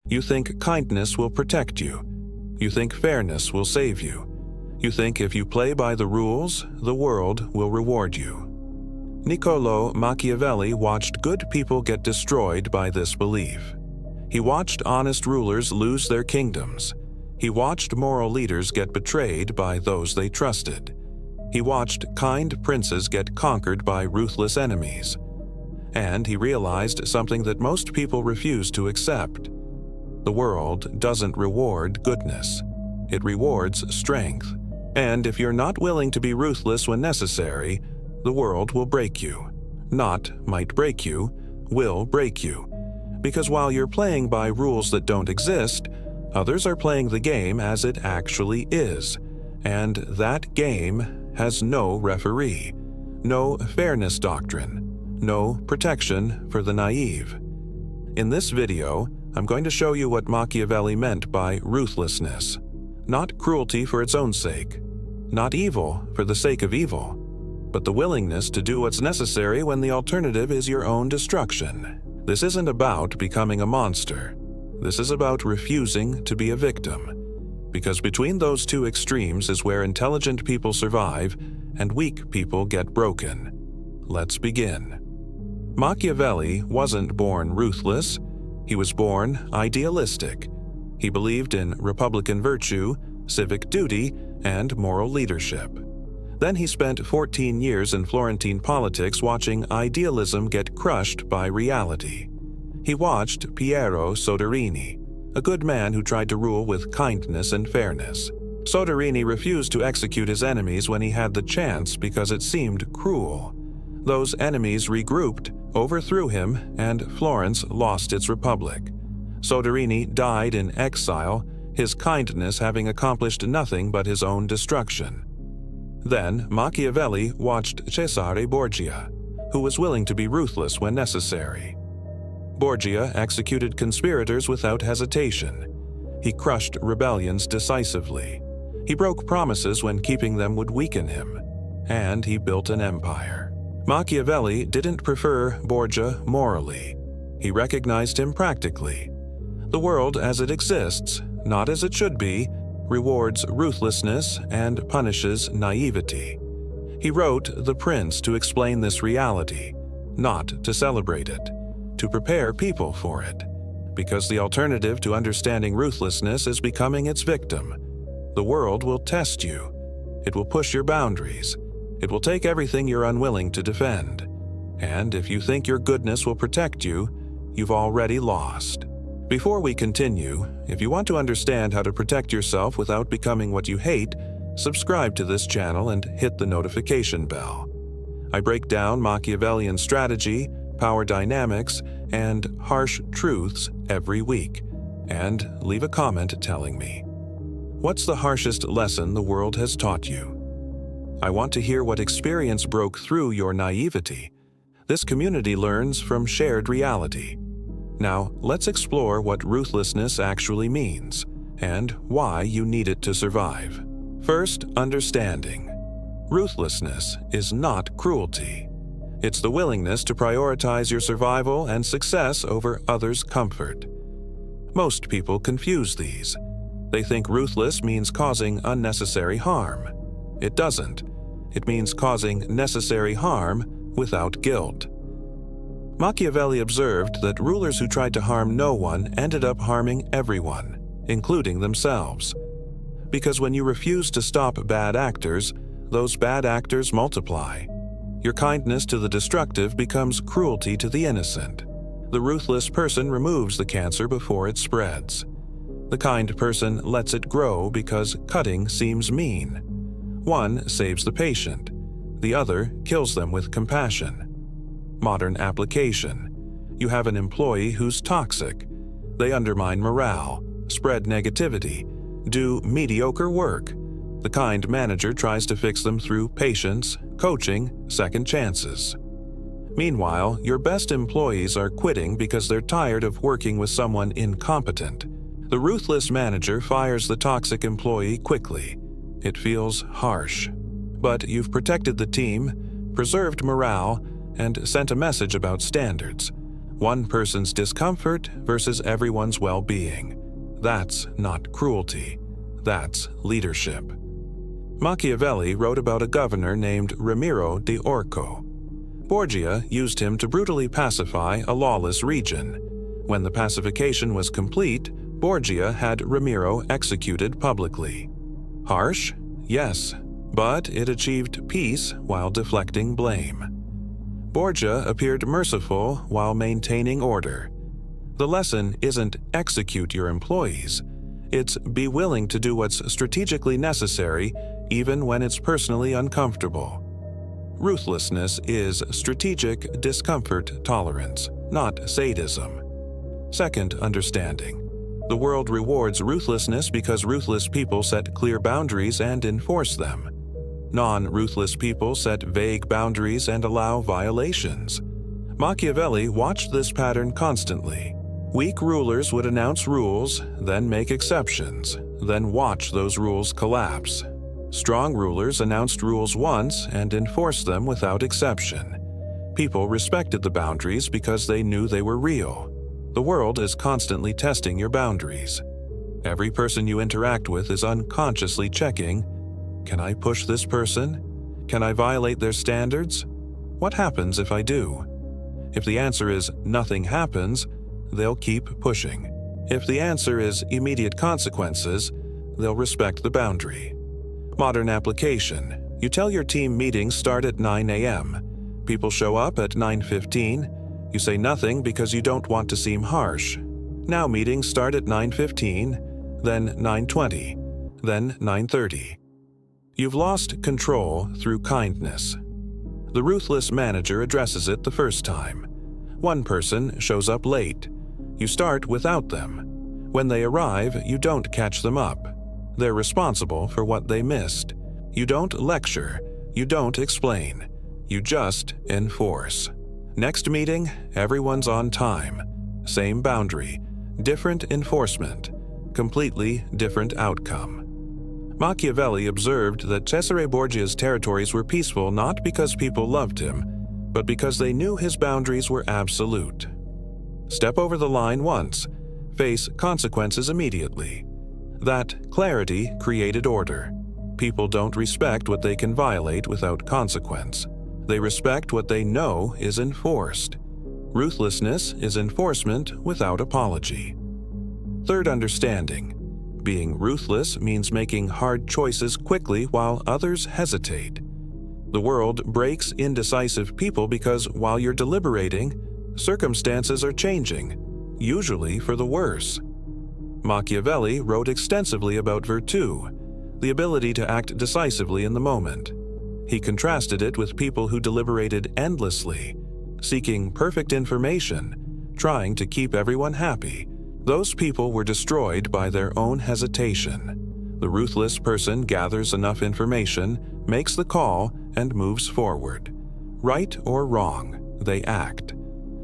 You think kindness will protect you. You think fairness will save you. You think if you play by the rules, the world will reward you. Niccolò Machiavelli watched good people get destroyed by this belief. He watched honest rulers lose their kingdoms. He watched moral leaders get betrayed by those they trusted. He watched kind princes get conquered by ruthless enemies. And he realized something that most people refuse to accept. The world doesn't reward goodness. It rewards strength. And if you're not willing to be ruthless when necessary, the world will break you. Not might break you, will break you. Because while you're playing by rules that don't exist, others are playing the game as it actually is. And that game has no referee, no fairness doctrine, no protection for the naive. In this video, I'm going to show you what Machiavelli meant by ruthlessness. Not cruelty for its own sake, not evil for the sake of evil, but the willingness to do what's necessary when the alternative is your own destruction. This isn't about becoming a monster. This is about refusing to be a victim. Because between those two extremes is where intelligent people survive and weak people get broken. Let's begin. Machiavelli wasn't born ruthless. He was born idealistic. He believed in republican virtue, civic duty, and moral leadership. Then he spent 14 years in Florentine politics watching idealism get crushed by reality. He watched Piero Soderini, a good man who tried to rule with kindness and fairness. Soderini refused to execute his enemies when he had the chance because it seemed cruel. Those enemies regrouped, overthrew him, and Florence lost its republic. Soderini died in exile, his kindness having accomplished nothing but his own destruction. Then Machiavelli watched Cesare Borgia, who was willing to be ruthless when necessary. Borgia executed conspirators without hesitation. He crushed rebellions decisively. He broke promises when keeping them would weaken him. And he built an empire. Machiavelli didn't prefer Borgia morally. He recognized him practically. The world as it exists, not as it should be, rewards ruthlessness and punishes naivety. He wrote The Prince to explain this reality, not to celebrate it, to prepare people for it. Because the alternative to understanding ruthlessness is becoming its victim. The world will test you. It will push your boundaries. It will take everything you're unwilling to defend. And if you think your goodness will protect you, you've already lost. Before we continue, if you want to understand how to protect yourself without becoming what you hate, subscribe to this channel and hit the notification bell. I break down Machiavellian strategy, power dynamics, and harsh truths every week, and leave a comment telling me. What's the harshest lesson the world has taught you? I want to hear what experience broke through your naivety. This community learns from shared reality. Now, let's explore what ruthlessness actually means, and why you need it to survive. First, understanding. Ruthlessness is not cruelty. It's the willingness to prioritize your survival and success over others' comfort. Most people confuse these. They think ruthless means causing unnecessary harm. It doesn't. It means causing necessary harm without guilt. Machiavelli observed that rulers who tried to harm no one ended up harming everyone, including themselves. Because when you refuse to stop bad actors, those bad actors multiply. Your kindness to the destructive becomes cruelty to the innocent. The ruthless person removes the cancer before it spreads. The kind person lets it grow because cutting seems mean. One saves the patient. The other kills them with compassion. Modern application. You have an employee who's toxic. They undermine morale, spread negativity, do mediocre work. The kind manager tries to fix them through patience, coaching, second chances. Meanwhile, your best employees are quitting because they're tired of working with someone incompetent. The ruthless manager fires the toxic employee quickly. It feels harsh. But you've protected the team, preserved morale, and sent a message about standards. One person's discomfort versus everyone's well-being. That's not cruelty. That's leadership. Machiavelli wrote about a governor named Ramiro di Orco. Borgia used him to brutally pacify a lawless region. When the pacification was complete, Borgia had Ramiro executed publicly. Harsh? Yes, but it achieved peace while deflecting blame. Borgia appeared merciful while maintaining order. The lesson isn't execute your employees. It's be willing to do what's strategically necessary even when it's personally uncomfortable. Ruthlessness is strategic discomfort tolerance, not sadism. Second understanding. The world rewards ruthlessness because ruthless people set clear boundaries and enforce them. Non-ruthless people set vague boundaries and allow violations. Machiavelli watched this pattern constantly. Weak rulers would announce rules, then make exceptions, then watch those rules collapse. Strong rulers announced rules once and enforced them without exception. People respected the boundaries because they knew they were real. The world is constantly testing your boundaries. Every person you interact with is unconsciously checking, can I push this person? Can I violate their standards? What happens if I do? If the answer is nothing happens, they'll keep pushing. If the answer is immediate consequences, they'll respect the boundary. Modern application. You tell your team meetings start at 9 a.m. People show up at 9:15. You say nothing because you don't want to seem harsh. Now meetings start at 9:15, then 9:20, then 9:30. You've lost control through kindness. The ruthless manager addresses it the first time. One person shows up late. You start without them. When they arrive, you don't catch them up. They're responsible for what they missed. You don't lecture. You don't explain. You just enforce. Next meeting, everyone's on time. Same boundary. Different enforcement. Completely different outcome. Machiavelli observed that Cesare Borgia's territories were peaceful not because people loved him, but because they knew his boundaries were absolute. Step over the line once. Face consequences immediately. That clarity created order. People don't respect what they can violate without consequence. They respect what they know is enforced. Ruthlessness is enforcement without apology. Third understanding. Being ruthless means making hard choices quickly while others hesitate. The world breaks indecisive people because while you're deliberating, circumstances are changing, usually for the worse. Machiavelli wrote extensively about virtue, the ability to act decisively in the moment. He contrasted it with people who deliberated endlessly, seeking perfect information, trying to keep everyone happy. Those people were destroyed by their own hesitation. The ruthless person gathers enough information, makes the call, and moves forward. Right or wrong, they act.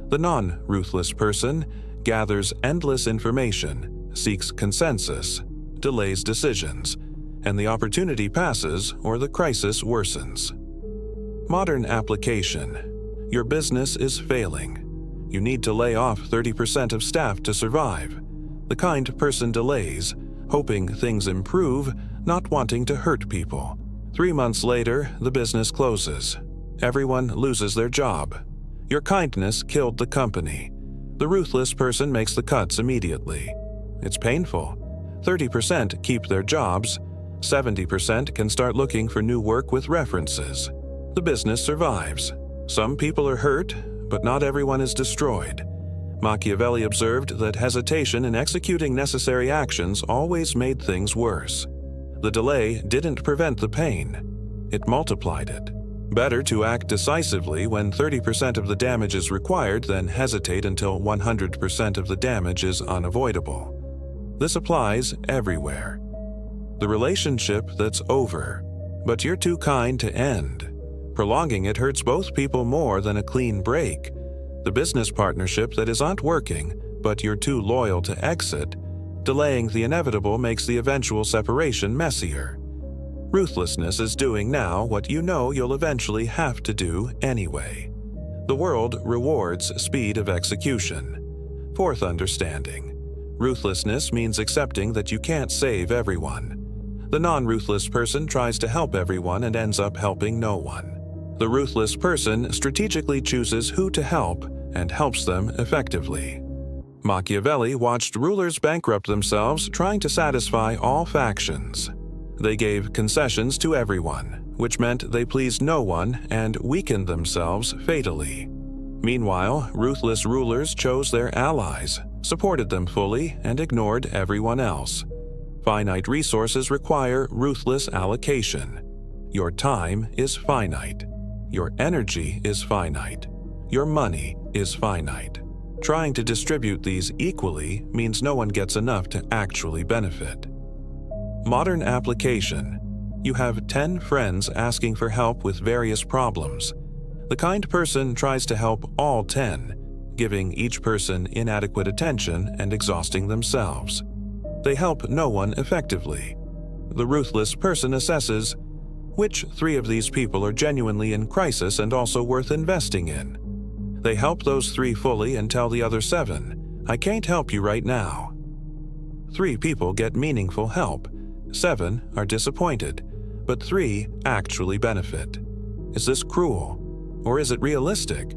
The non-ruthless person gathers endless information, seeks consensus, delays decisions, and the opportunity passes or the crisis worsens. Modern application. Your business is failing. You need to lay off 30% of staff to survive. The kind person delays, hoping things improve, not wanting to hurt people. 3 months later, the business closes. Everyone loses their job. Your kindness killed the company. The ruthless person makes the cuts immediately. It's painful. 30% keep their jobs. 70% can start looking for new work with references. The business survives. Some people are hurt, but not everyone is destroyed. Machiavelli observed that hesitation in executing necessary actions always made things worse. The delay didn't prevent the pain. It multiplied it. Better to act decisively when 30% of the damage is required than hesitate until 100% of the damage is unavoidable. This applies everywhere. The relationship that's over, but you're too kind to end. Prolonging it hurts both people more than a clean break. The business partnership that isn't working, but you're too loyal to exit. Delaying the inevitable makes the eventual separation messier. Ruthlessness is doing now what you know you'll eventually have to do anyway. The world rewards speed of execution. Fourth understanding. Ruthlessness means accepting that you can't save everyone. The non-ruthless person tries to help everyone and ends up helping no one. The ruthless person strategically chooses who to help and helps them effectively. Machiavelli watched rulers bankrupt themselves trying to satisfy all factions. They gave concessions to everyone, which meant they pleased no one and weakened themselves fatally. Meanwhile, ruthless rulers chose their allies, supported them fully, and ignored everyone else. Finite resources require ruthless allocation. Your time is finite. Your energy is finite. Your money is finite. Trying to distribute these equally means no one gets enough to actually benefit. Modern application. You have 10 friends asking for help with various problems. The kind person tries to help all 10, giving each person inadequate attention and exhausting themselves. They help no one effectively. The ruthless person assesses which 3 of these people are genuinely in crisis and also worth investing in. They help those 3 fully and tell the other 7, "I can't help you right now." 3 people get meaningful help. 7 are disappointed, but 3 actually benefit. Is this cruel? Or is it realistic?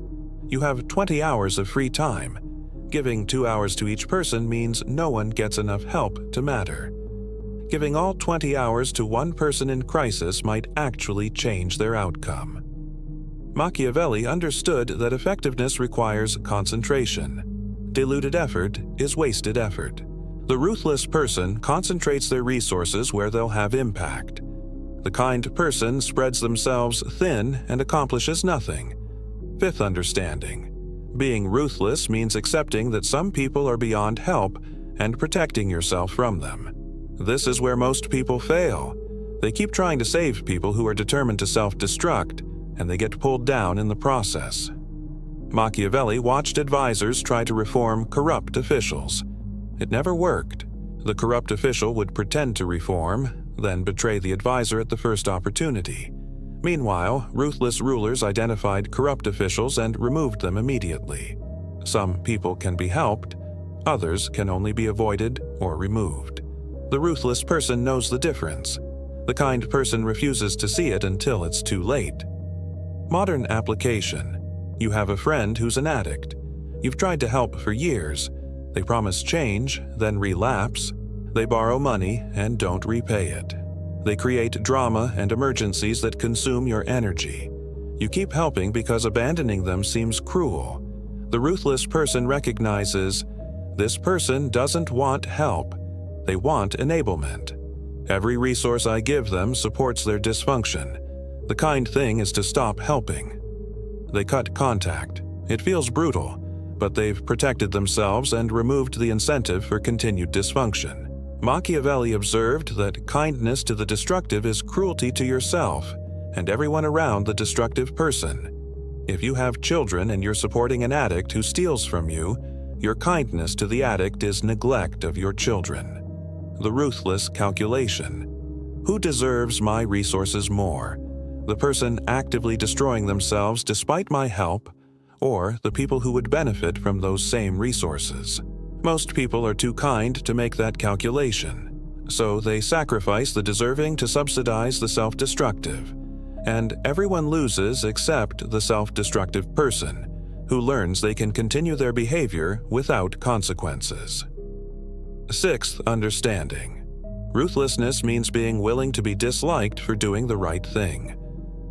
You have 20 hours of free time. Giving 2 hours to each person means no one gets enough help to matter. Giving all 20 hours to one person in crisis might actually change their outcome. Machiavelli understood that effectiveness requires concentration. Diluted effort is wasted effort. The ruthless person concentrates their resources where they'll have impact. The kind person spreads themselves thin and accomplishes nothing. Fifth understanding. Being ruthless means accepting that some people are beyond help and protecting yourself from them. This is where most people fail. They keep trying to save people who are determined to self-destruct, and they get pulled down in the process. Machiavelli watched advisors try to reform corrupt officials. It never worked. The corrupt official would pretend to reform, then betray the advisor at the first opportunity. Meanwhile, ruthless rulers identified corrupt officials and removed them immediately. Some people can be helped, others can only be avoided or removed. The ruthless person knows the difference. The kind person refuses to see it until it's too late. Modern application. You have a friend who's an addict. You've tried to help for years. They promise change, then relapse. They borrow money and don't repay it. They create drama and emergencies that consume your energy. You keep helping because abandoning them seems cruel. The ruthless person recognizes this person doesn't want help. They want enablement. Every resource I give them supports their dysfunction. The kind thing is to stop helping. They cut contact. It feels brutal, but they've protected themselves and removed the incentive for continued dysfunction. Machiavelli observed that kindness to the destructive is cruelty to yourself and everyone around the destructive person. If you have children and you're supporting an addict who steals from you, your kindness to the addict is neglect of your children. The ruthless calculation. Who deserves my resources more? The person actively destroying themselves despite my help, or the people who would benefit from those same resources? Most people are too kind to make that calculation, so they sacrifice the deserving to subsidize the self-destructive, and everyone loses except the self-destructive person, who learns they can continue their behavior without consequences. Sixth understanding. Ruthlessness means being willing to be disliked for doing the right thing.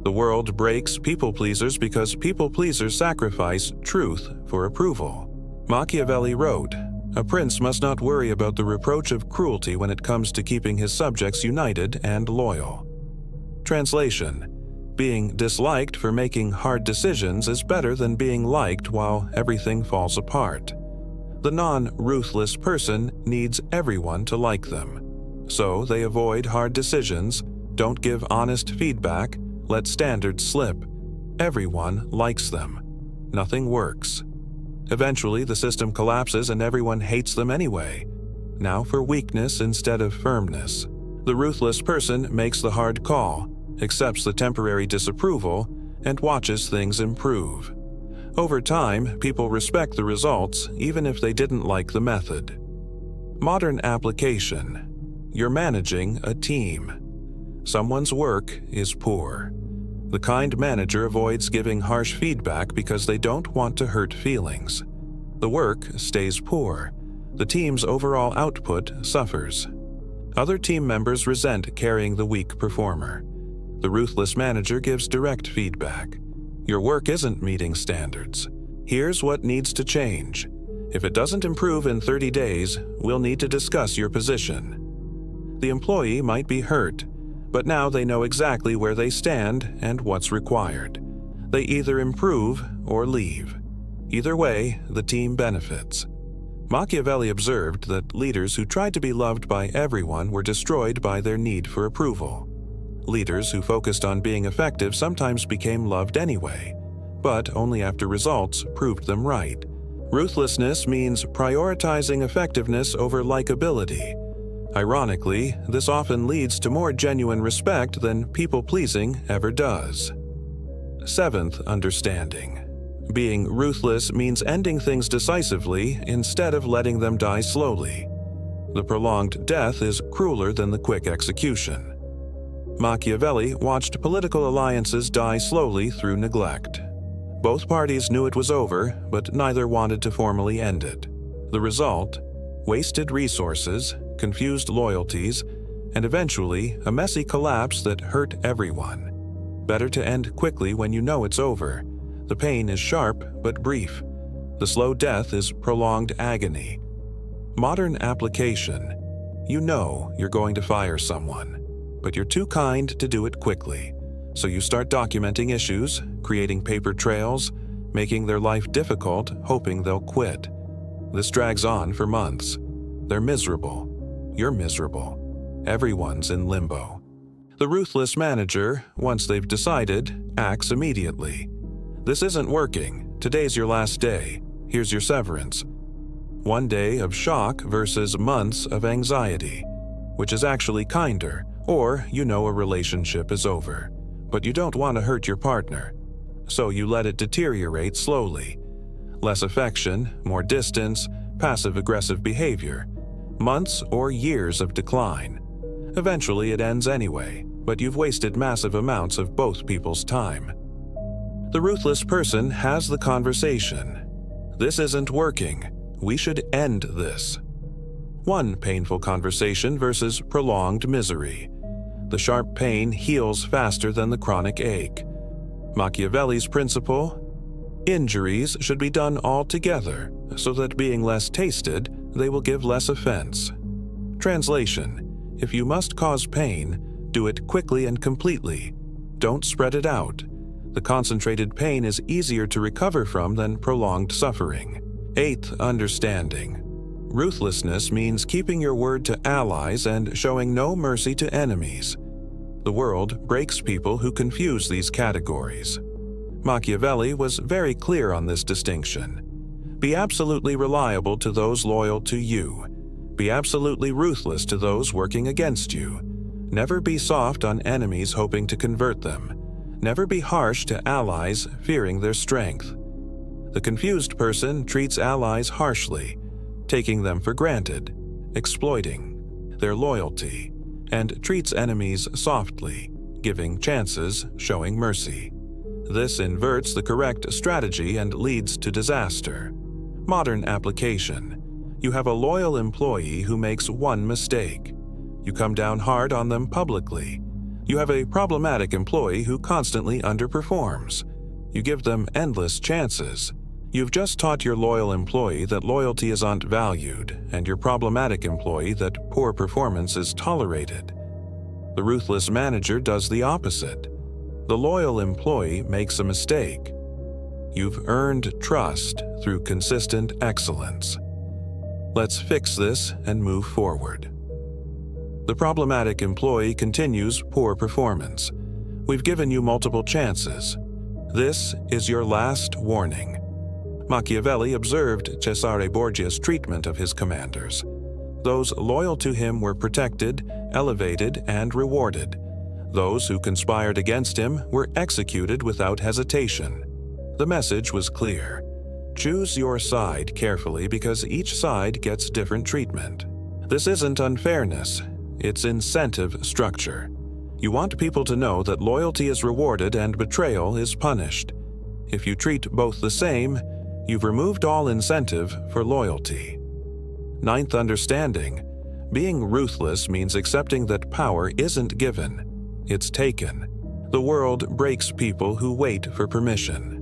The world breaks people-pleasers because people-pleasers sacrifice truth for approval. Machiavelli wrote, "A prince must not worry about the reproach of cruelty when it comes to keeping his subjects united and loyal." Translation: being disliked for making hard decisions is better than being liked while everything falls apart. The non-ruthless person needs everyone to like them. So they avoid hard decisions, don't give honest feedback, let standards slip. Everyone likes them. Nothing works. Eventually, the system collapses and everyone hates them anyway. Now for weakness instead of firmness. The ruthless person makes the hard call, accepts the temporary disapproval, and watches things improve. Over time, people respect the results even if they didn't like the method. Modern application. You're managing a team. Someone's work is poor. The kind manager avoids giving harsh feedback because they don't want to hurt feelings. The work stays poor. The team's overall output suffers. Other team members resent carrying the weak performer. The ruthless manager gives direct feedback. Your work isn't meeting standards. Here's what needs to change. If it doesn't improve in 30 days, we'll need to discuss your position. The employee might be hurt, but now they know exactly where they stand and what's required. They either improve or leave. Either way, the team benefits. Machiavelli observed that leaders who tried to be loved by everyone were destroyed by their need for approval. Leaders who focused on being effective sometimes became loved anyway, but only after results proved them right. Ruthlessness means prioritizing effectiveness over likability. Ironically, this often leads to more genuine respect than people-pleasing ever does. Seventh understanding. Being ruthless means ending things decisively instead of letting them die slowly. The prolonged death is crueler than the quick execution. Machiavelli watched political alliances die slowly through neglect. Both parties knew it was over, but neither wanted to formally end it. The result? Wasted resources, confused loyalties, and eventually a messy collapse that hurt everyone. Better to end quickly when you know it's over. The pain is sharp but brief. The slow death is prolonged agony. Modern application. You know you're going to fire someone, but you're too kind to do it quickly. So you start documenting issues, creating paper trails, making their life difficult, hoping they'll quit. This drags on for months. They're miserable. You're miserable. Everyone's in limbo. The ruthless manager, once they've decided, acts immediately. This isn't working. Today's your last day. Here's your severance. One day of shock versus months of anxiety, which is actually kinder, or you know a relationship is over, but you don't want to hurt your partner. So you let it deteriorate slowly. Less affection, more distance, passive-aggressive behavior. Months or years of decline. Eventually it ends anyway, but you've wasted massive amounts of both people's time. The ruthless person has the conversation. This isn't working. We should end this. One painful conversation versus prolonged misery. The sharp pain heals faster than the chronic ache. Machiavelli's principle? Injuries should be done all together, so that being less tasted, they will give less offense. Translation: if you must cause pain, do it quickly and completely. Don't spread it out. The concentrated pain is easier to recover from than prolonged suffering. Eighth understanding. Ruthlessness means keeping your word to allies and showing no mercy to enemies. The world breaks people who confuse these categories. Machiavelli was very clear on this distinction. Be absolutely reliable to those loyal to you. Be absolutely ruthless to those working against you. Never be soft on enemies hoping to convert them. Never be harsh to allies fearing their strength. The confused person treats allies harshly, taking them for granted, exploiting their loyalty, and treats enemies softly, giving chances, showing mercy. This inverts the correct strategy and leads to disaster. Modern application. You have a loyal employee who makes one mistake. You come down hard on them publicly. You have a problematic employee who constantly underperforms. You give them endless chances. You've just taught your loyal employee that loyalty isn't valued, and your problematic employee that poor performance is tolerated. The ruthless manager does the opposite. The loyal employee makes a mistake. You've earned trust through consistent excellence. Let's fix this and move forward. The problematic employee continues poor performance. We've given you multiple chances. This is your last warning. Machiavelli observed Cesare Borgia's treatment of his commanders. Those loyal to him were protected, elevated, and rewarded. Those who conspired against him were executed without hesitation. The message was clear. Choose your side carefully because each side gets different treatment. This isn't unfairness, it's incentive structure. You want people to know that loyalty is rewarded and betrayal is punished. If you treat both the same, you've removed all incentive for loyalty. Ninth understanding. Being ruthless means accepting that power isn't given, it's taken. The world breaks people who wait for permission.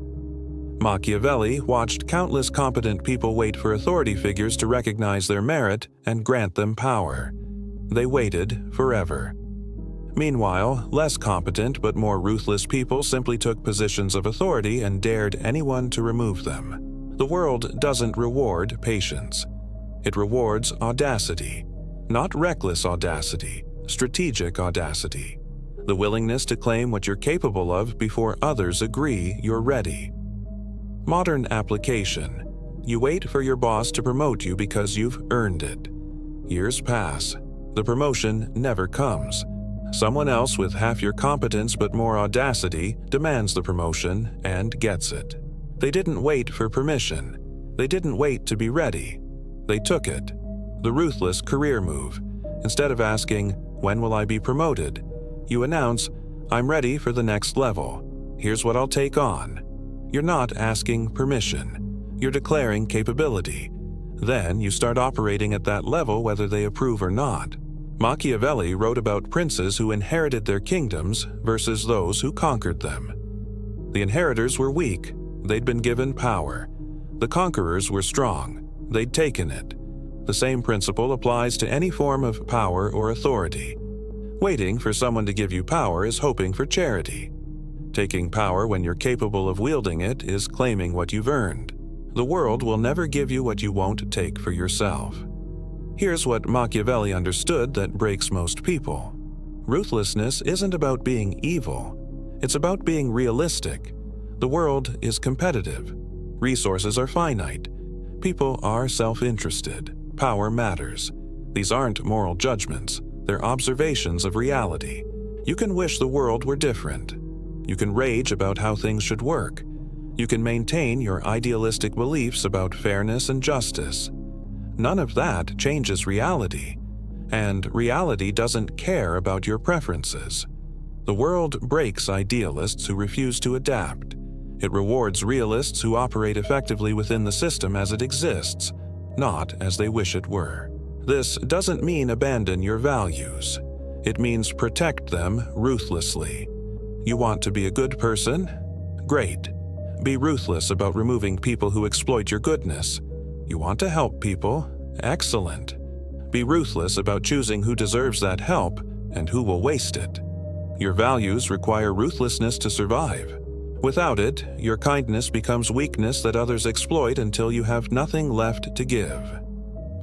Machiavelli watched countless competent people wait for authority figures to recognize their merit and grant them power. They waited forever. Meanwhile, less competent but more ruthless people simply took positions of authority and dared anyone to remove them. The world doesn't reward patience. It rewards audacity. Not reckless audacity, strategic audacity. The willingness to claim what you're capable of before others agree you're ready. Modern application. You wait for your boss to promote you because you've earned it. Years pass. The promotion never comes. Someone else with half your competence but more audacity demands the promotion and gets it. They didn't wait for permission. They didn't wait to be ready. They took it. The ruthless career move. Instead of asking, "When will I be promoted?" you announce, "I'm ready for the next level. Here's what I'll take on." You're not asking permission. You're declaring capability. Then you start operating at that level whether they approve or not. Machiavelli wrote about princes who inherited their kingdoms versus those who conquered them. The inheritors were weak. They'd been given power. The conquerors were strong. They'd taken it. The same principle applies to any form of power or authority. Waiting for someone to give you power is hoping for charity. Taking power when you're capable of wielding it is claiming what you've earned. The world will never give you what you won't take for yourself. Here's what Machiavelli understood that breaks most people. Ruthlessness isn't about being evil. It's about being realistic. The world is competitive. Resources are finite. People are self-interested. Power matters. These aren't moral judgments. They're observations of reality. You can wish the world were different. You can rage about how things should work. You can maintain your idealistic beliefs about fairness and justice. None of that changes reality, and reality doesn't care about your preferences. The world breaks idealists who refuse to adapt. It rewards realists who operate effectively within the system as it exists, not as they wish it were. This doesn't mean abandon your values. It means protect them ruthlessly. You want to be a good person? Great. Be ruthless about removing people who exploit your goodness. You want to help people? Excellent. Be ruthless about choosing who deserves that help and who will waste it. Your values require ruthlessness to survive. Without it, your kindness becomes weakness that others exploit until you have nothing left to give.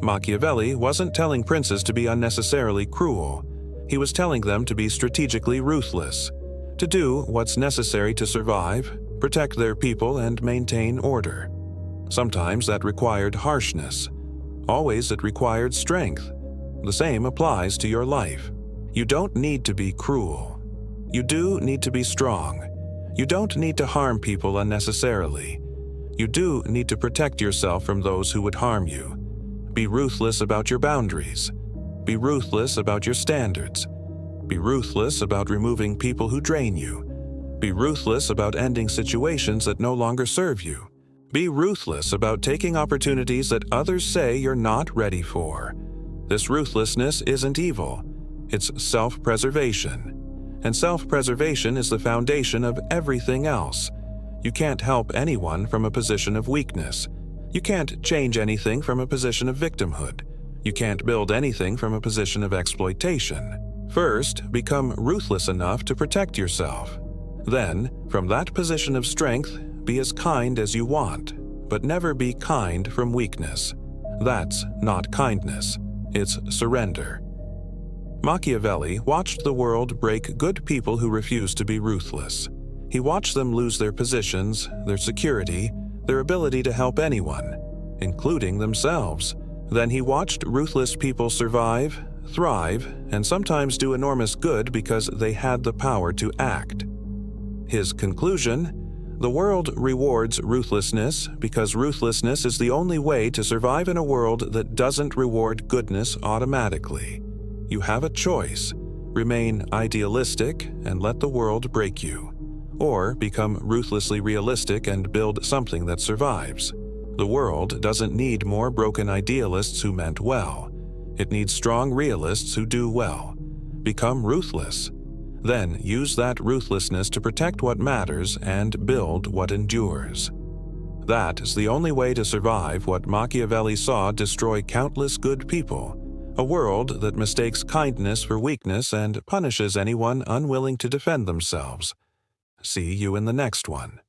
Machiavelli wasn't telling princes to be unnecessarily cruel. He was telling them to be strategically ruthless, to do what's necessary to survive, protect their people, and maintain order. Sometimes that required harshness. Always it required strength. The same applies to your life. You don't need to be cruel. You do need to be strong. You don't need to harm people unnecessarily. You do need to protect yourself from those who would harm you. Be ruthless about your boundaries. Be ruthless about your standards. Be ruthless about removing people who drain you. Be ruthless about ending situations that no longer serve you. Be ruthless about taking opportunities that others say you're not ready for. This ruthlessness isn't evil. It's self-preservation. And self-preservation is the foundation of everything else. You can't help anyone from a position of weakness. You can't change anything from a position of victimhood. You can't build anything from a position of exploitation. First, become ruthless enough to protect yourself. Then, from that position of strength, be as kind as you want, but never be kind from weakness. That's not kindness. It's surrender. Machiavelli watched the world break good people who refused to be ruthless. He watched them lose their positions, their security, their ability to help anyone, including themselves. Then he watched ruthless people survive, thrive, and sometimes do enormous good because they had the power to act. His conclusion: The world rewards ruthlessness because ruthlessness is the only way to survive in a world that doesn't reward goodness automatically. You have a choice: remain idealistic and let the world break you, or become ruthlessly realistic and build something that survives. The world doesn't need more broken idealists who meant well. It needs strong realists who do well. Become ruthless. Then use that ruthlessness to protect what matters and build what endures. That is the only way to survive what Machiavelli saw destroy countless good people, a world that mistakes kindness for weakness and punishes anyone unwilling to defend themselves. See you in the next one.